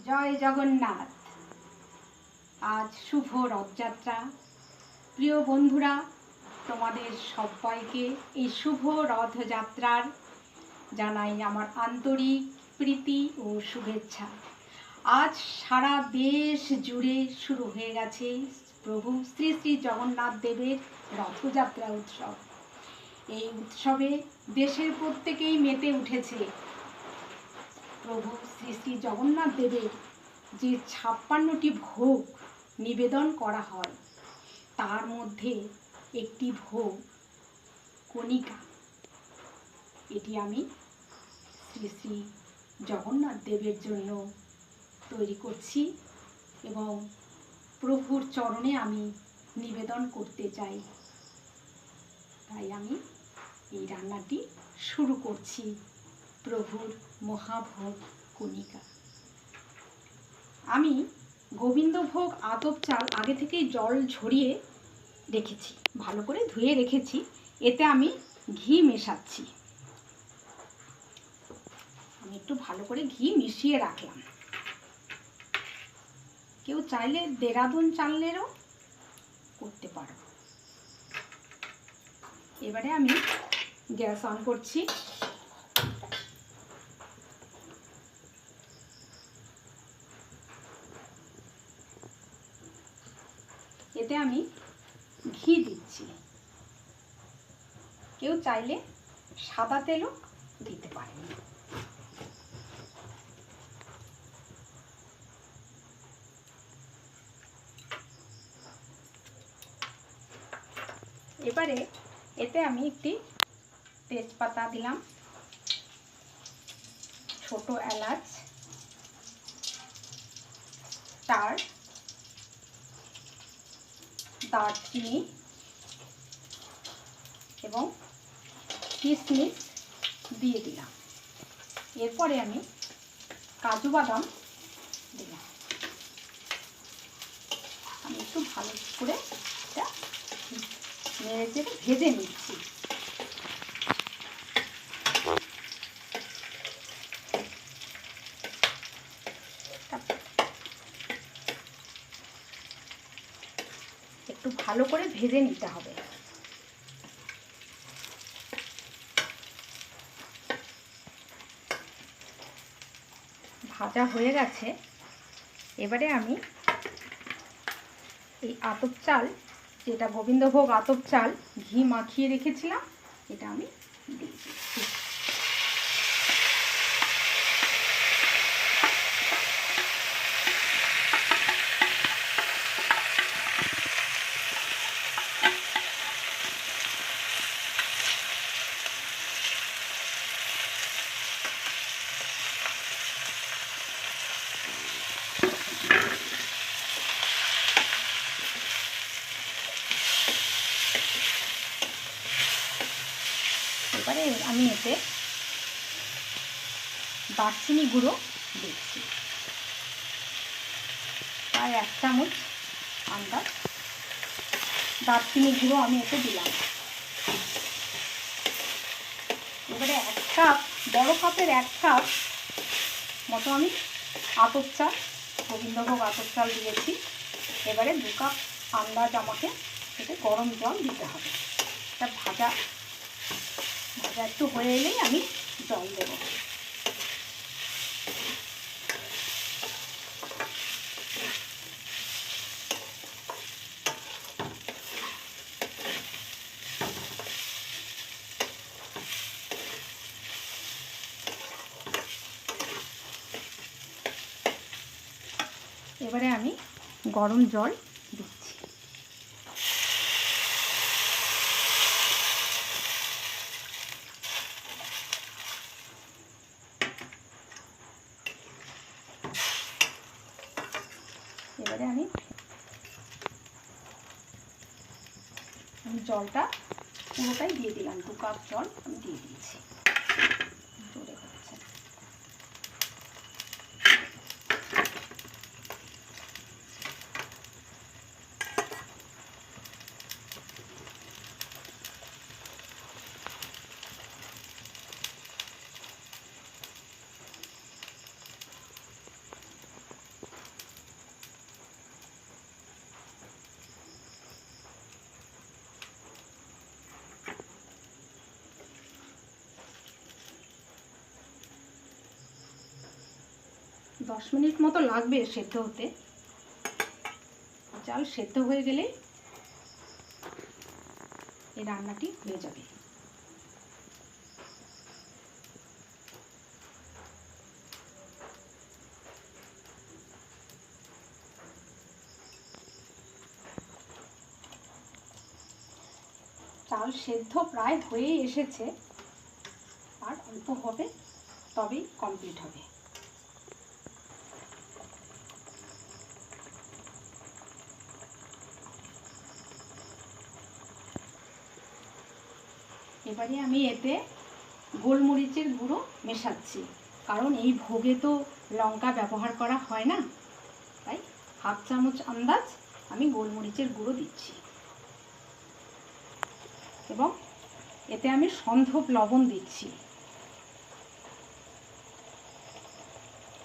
জয় জগন্নাথ। আজ শুভ রথযাত্রা। প্রিয় বন্ধুরা, তোমাদের সবাইকে এই শুভ রথযাত্রার জানাই আমার আন্তরিক প্রীতি ও শুভেচ্ছা। আজ সারা দেশ জুড়ে শুরু হয়ে গেছে প্রভু শ্রী শ্রী জগন্নাথ দেবের রথযাত্রা উৎসব। এই উৎসবে দেশের প্রত্যেকেই মেতে উঠেছে। প্রভু শ্রী শ্রী জগন্নাথ দেবের যে 56টি ভোগ নিবেদন করা হয়, তার মধ্যে একটি ভোগ কণিকা। এটি আমি শ্রী শ্রী জগন্নাথ দেবের জন্য তৈরি করছি এবং প্রভুর চরণে আমি নিবেদন করতে চাই। তাই আমি এই রান্নাটি শুরু করছি। প্রভুর মহাভোগ কণিকা। আমি গোবিন্দভোগ আতপ চাল আগে থেকেই জল ঝরিয়ে রেখেছি, ভালো করে ধুয়ে রেখেছি। এতে আমি ঘি মেশাচ্ছি। আমি একটু ভালো করে ঘি মিশিয়ে রাখলাম। কেউ চাইলে দেরাদুন চালেরও করতে পারো। এবারে আমি গ্যাস অন করছি। এতে আমি ঘি দিচ্ছি। কেউ চাইলে সাদা তেলও দিতে পারেন। এবারে এতে আমি একটি তেজপাতা দিলাম, ছোট এলাচ, স্টার, দারচিনি এবং কিশমিশ দিয়ে দিলাম। এরপরে আমি কাজু বাদাম দিলাম। আমি একটু ভালো করে এটা নেড়ে চেড়ে ভেজে নিচ্ছি। একটু ভালো করে ভেজে নিতে হবে। ভাজা হয়ে গেছে। এবারে আমি এই আতপ চাল, যেটা গোবিন্দভোগ আতপ চাল ঘি মাখিয়ে রেখেছিলাম, এটা আমি দিয়ে দিচ্ছি। এবারে আমি এতে দারচিনি গুঁড়ো দিচ্ছি, প্রায় 1 চামচ আন্দাজ দারচিনি গুঁড়ো আমি এতে দিলাম। এবারে 1 কাপ, বড় কাপের 1 কাপ মতো আমি আতপ চাল, গোবিন্দভোগ আতপ চাল দিয়েছি। এবারে 2 কাপ আন্দাজ আমাকে এতে গরম জল দিতে হবে। এটা ভাজা একটু হয়ে এলেই আমি জল দেব। এবারে আমি গরম জল দিচ্ছি। এবারে আমি জলটা পুরোটাই দিয়ে দিলাম। 2 কাপ জল আমি দিয়ে দিয়েছি। জোরে হচ্ছে। 10 মিনিট মতো লাগবে সেদ্ধ হতে। চাল সেদ্ধ হয়ে গেলে এই রান্নাটি হয়ে যাবে। চাল সেদ্ধ প্রায় হয়ে এসেছে, আর অল্প হবে, তবেই কমপ্লিট হবে। এবারে আমি এতে গোলমরিচের গুঁড়ো মেশাচ্ছি, কারণ এই ভোগে তো লঙ্কা ব্যবহার করা হয় না, তাই হাফ চামচ আন্দাজ আমি গোলমরিচের গুঁড়ো দিচ্ছি। এবং এতে আমি সন্ধব লবণ দিচ্ছি।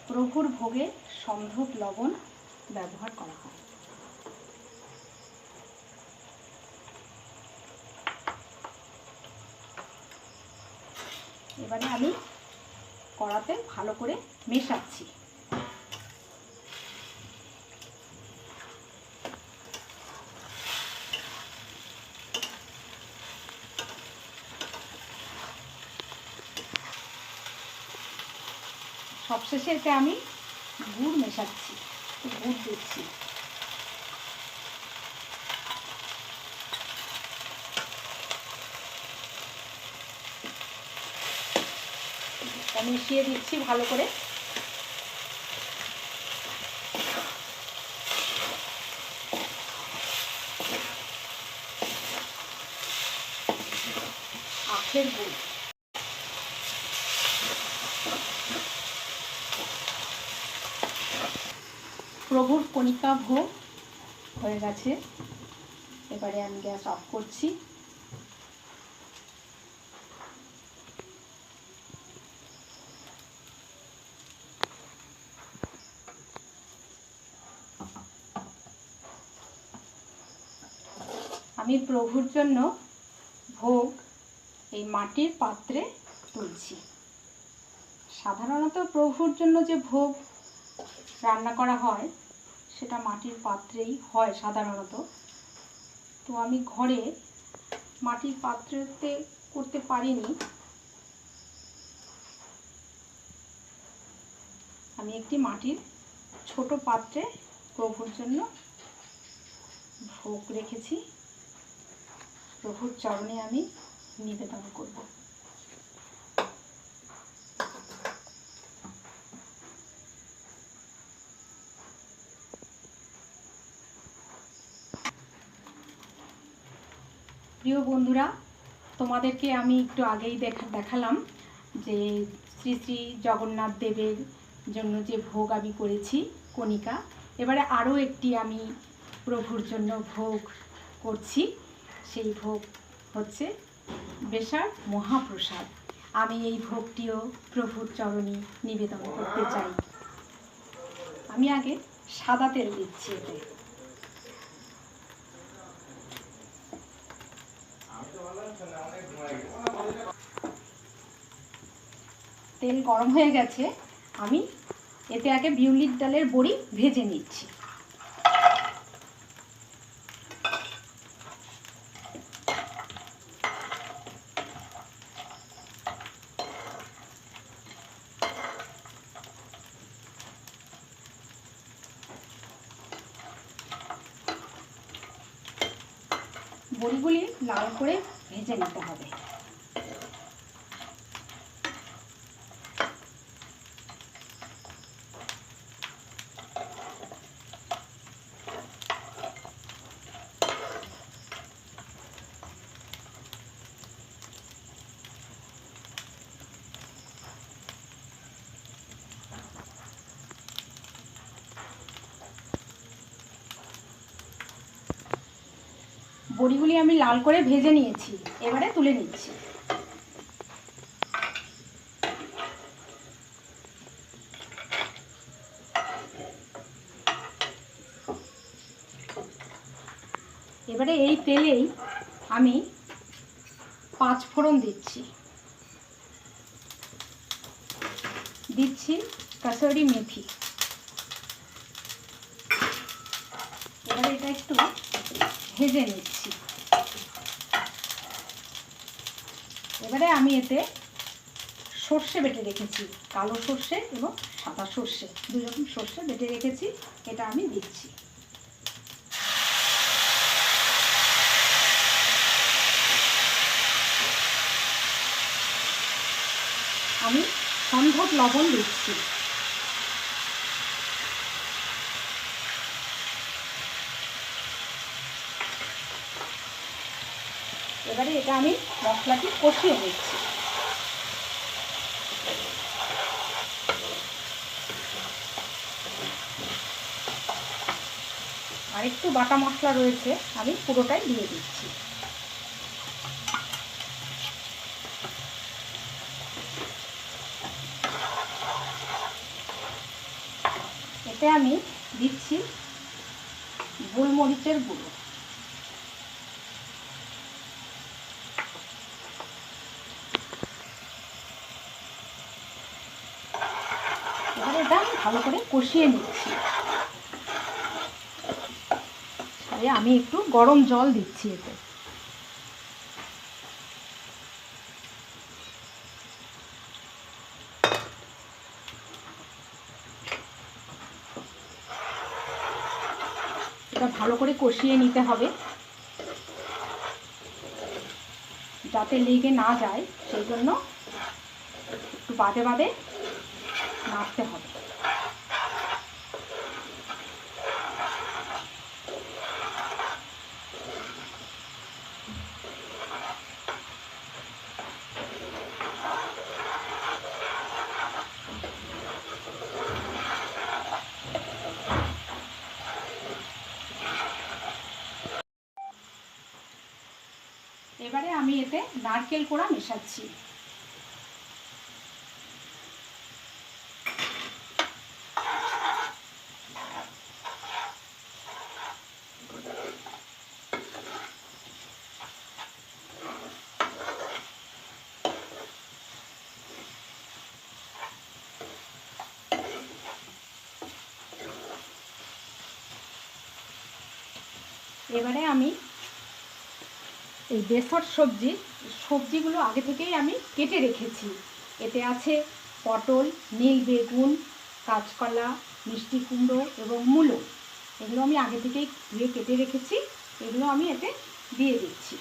প্রভুর ভোগে সন্ধব লবণ ব্যবহার করা হয়। এবারে আমি কড়াতে ভালো করে মেশাচ্ছি। সবশেষে এতে আমি গুড় মেশাচ্ছি, গুড় দিচ্ছি। মিশিয়ে দিচ্ছি ভালো করে। আখের গুড়, প্রভুর কণিকা ভোগ হয়ে গেছে। এবারে আমি গ্যাস অফ করছি। আমি প্রভুর জন্য ভোগ এই মাটির পাত্রে তুলছি। সাধারণত প্রভুর জন্য যে ভোগ রান্না করা হয় সেটা মাটির পাত্রেই হয় সাধারণত। তো আমি ঘরে মাটির পাত্রেতে করতে পারিনি। আমি একটি মাটির ছোট পাত্রে প্রভুর জন্য ভোগ রেখেছি। প্রভুর চরণে আমি নিবেদন করব। প্রিয় বন্ধুরা, তোমাদেরকে আমি একটু আগেই দেখালাম যে শ্রী শ্রী জগন্নাথ দেবের জন্য যে ভোগ আমি করেছি কণিকা। এবারে আরও একটি আমি প্রভুর জন্য ভোগ করছি। সেই ভোগ হচ্ছে বেশার মহাপ্রসাদ। আমি এই ভোগটিও প্রভুর চরণে নিবেদন করতে চাই। আমি আগে সাদা তেল দিচ্ছি এতে। তেল গরম হয়ে গেছে, আমি এতে আগে বিউলির ডালের বড়ি ভেজে নিচ্ছি। বড়িগুলি লাল করে ভেজে নিতে হবে। বড়িগুলি আমি লাল করে ভেজে নিয়েছি, এবারে তুলে নিচ্ছি। এবারে এই তেলেই আমি 5 ফোড়ন দিচ্ছি। দিচ্ছি কাসুরি মেথি, এবারে এটা একটু ভেজে নিচ্ছি। এবারে আমি এতে সর্ষে বেটে রেখেছি, কালো সর্ষে এবং সাদা সর্ষে, দুই রকম সর্ষে বেটে রেখেছি, এটা আমি দিচ্ছি। আমি সম্ভব লবণ দিচ্ছি। এবারে এটা আমি মশলাটি কষিয়ে নিচ্ছি। আর একটু বাটা মশলা রয়েছে, আমি পুরোটাই দিয়ে দিচ্ছি। এতে আমি দিচ্ছি গোলমরিচের গুঁড়ো। এবারে এটা ভালো করে কষিয়ে নিচ্ছি। আর আমি একটু গরম জল দিচ্ছি এতে। এটা ভালো করে কষিয়ে নিতে হবে যাতে লেগে না যায়, সেই জন্য একটু বাদে বাদে নাড়তে হবে। এবারে আমি এতে নারকেল কোড়া মেশাচ্ছি। এবারে আমি এই বেসর সবজিগুলো আগে থেকেই আমি কেটে রেখেছি। এতে আছে পটল, নীল বেগুন, কাঁচকলা, মিষ্টি কুমড়ো এবং মূলো। এগুলো আমি আগে থেকেই ধুয়ে কেটে রেখেছি, এগুলো আমি এতে দিয়ে দিচ্ছি।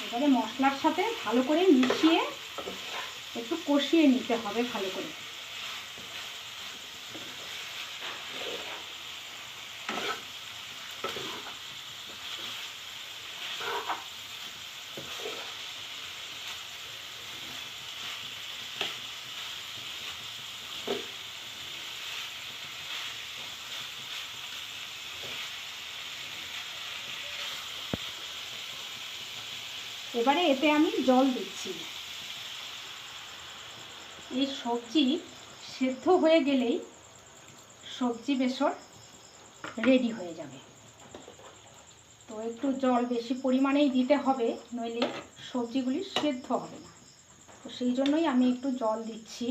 এবারে মশলার সাথে ভালো করে মিশিয়ে একটু কষিয়ে নিতে হবে ভালো করে। এবারে এতে আমি জল দিচ্ছি। এই সবজি সেদ্ধ হয়ে গেলেই সবজি বেসর রেডি হয়ে যাবে। তো একটু জল বেশি পরিমাণেই দিতে হবে, নইলে সবজিগুলি সেদ্ধ হবে না। তো সেই জন্যই আমি একটু জল দিচ্ছি।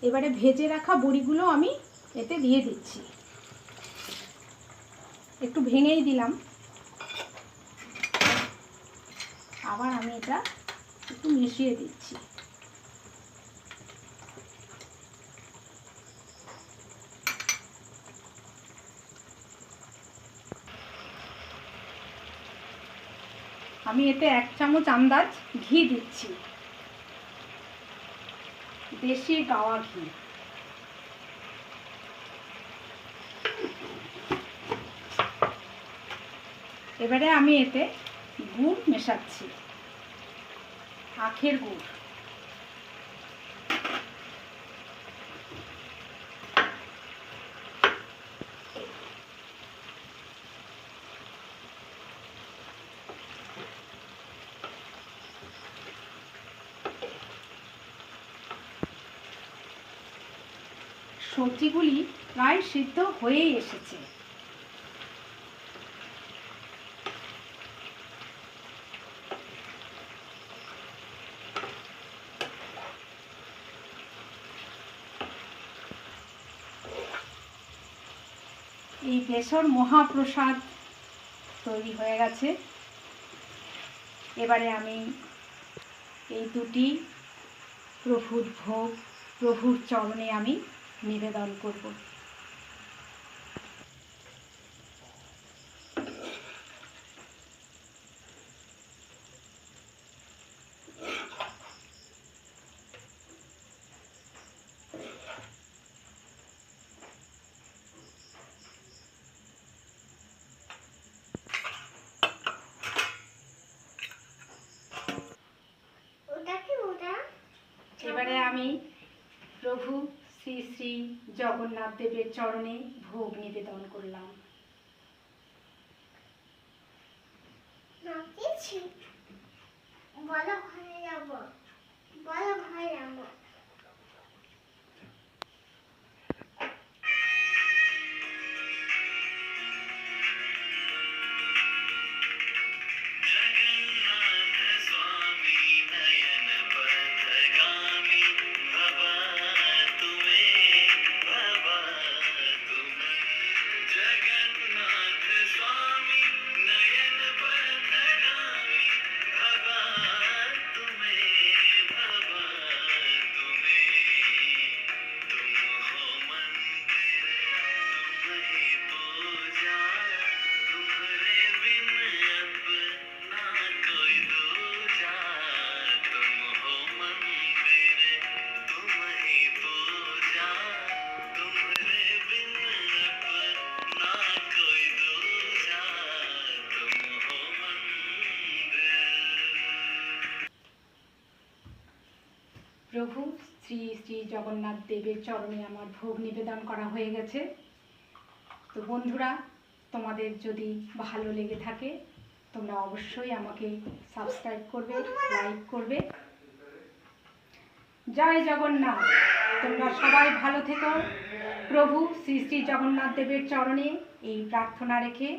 এবারে ভেজে রাখা বড়িগুলো আমি এতে দিয়ে দিচ্ছি। একটু ভেঙেই দিলাম। আবার আমি এটা একটু মিশিয়ে দিচ্ছি। আমি এতে 1 চামচ আন্দাজ ঘি দিচ্ছি, দেশি গাওয়া ঘি। এবারে আমি এতে গুড় মেশাচ্ছি, আখের গুড়। সবজিগুলি প্রায় সিদ্ধ হয়েই এসেছে। এই বেসর মহাপ্রসাদ তৈরি হয়ে গেছে। এবারে আমি এই দুটি প্রভুর ভোগ প্রভুর চরণে আমি নিবেদন করব। এবারে আমি প্রভু শ্রী শ্রী জগন্নাথ দেবের চরণে ভোগ নিবেদন করলাম। প্রভু শ্রী শ্রী জগন্নাথ দেবের চরণে আমার ভোগ নিবেদন করা হয়ে গেছে। তো বন্ধুরা, তোমাদের যদি ভালো লেগে থাকে তোমরা অবশ্যই আমাকে সাবস্ক্রাইব করবে, লাইক করবে। জয় জগন্নাথ। তোমরা সবাই ভালো থেকো। প্রভু শ্রী শ্রী জগন্নাথ দেবের চরণে এই প্রার্থনা রেখে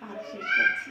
আজ শেষ করছি।